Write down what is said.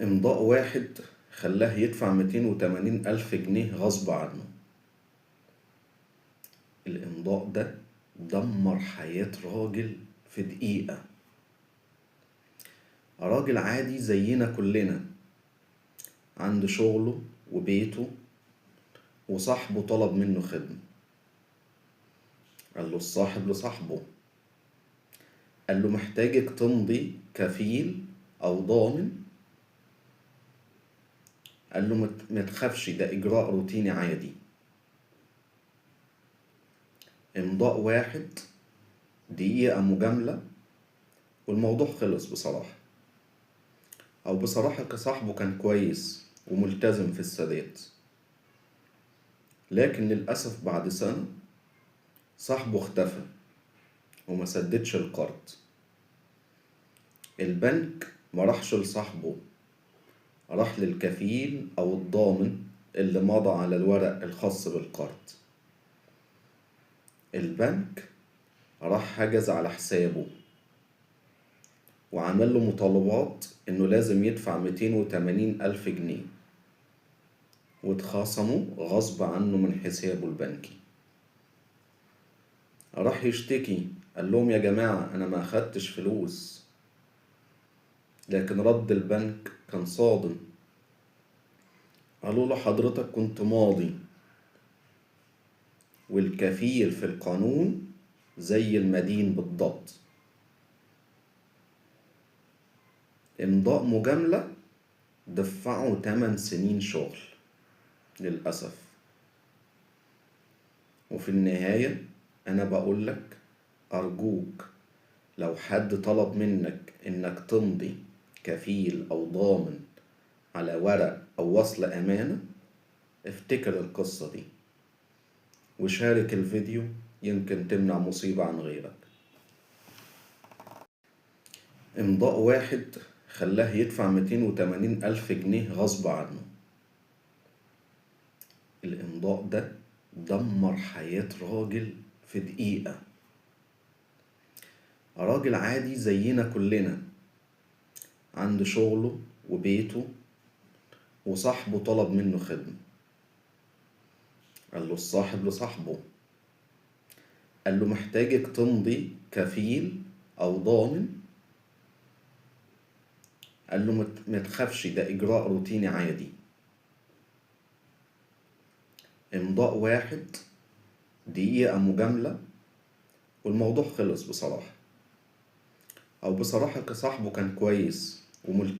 إمضاء واحد خلاه يدفع 280,000 جنيه غصب عنه. الإمضاء ده دمر حياة راجل في دقيقة. راجل عادي زينا كلنا، عنده شغله وبيته، وصاحبه طلب منه خدمة. قال له الصاحب لصاحبه، قال له محتاجك تمضي كفيل أو ضامن. قال له متخافش، ده إجراء روتيني عادي. إمضاء واحد، دقيقة مجاملة، والموضوع خلص بصراحة. أو بصراحة كصاحبه كان كويس وملتزم في السداد، لكن للأسف بعد سنة صاحبه اختفى وما سددش القرض. البنك ما راحش لصاحبه، راح للكفيل أو الضامن اللي مضى على الورق الخاص بالقرض. البنك راح حجز على حسابه وعمل له مطالبات إنه لازم يدفع 280,000 جنيه، واتخاصموا غصب عنه من حسابه البنكي. راح يشتكي، قال لهم يا جماعة أنا ما أخدتش فلوس، لكن رد البنك كان صادم. قالوا له حضرتك كنت ماضي، والكفيل في القانون زي المدين بالضبط. إمضاء مجاملة دفعوا 8 سنين شغل للأسف. وفي النهاية أنا بقولك أرجوك، لو حد طلب منك إنك تمضي كفيل أو ضامن على ورق أو وصل أمانة، افتكر القصة دي وشارك الفيديو، يمكن تمنع مصيبة عن غيرك. إمضاء واحد خلاه يدفع 280,000 جنيه غصب عنه. الإمضاء ده دمر حياة راجل في دقيقة. راجل عادي زينا كلنا، عنده شغله وبيته، وصاحبه طلب منه خدمة. قال له الصاحب لصاحبه، قال له محتاجك تمضي كفيل أو ضامن. قال له متخافش، ده إجراء روتيني عادي. إمضاء واحد، دقيقة مجاملة، والموضوع خلص بصراحة. أو بصراحة كصاحبه كان كويس وملتزم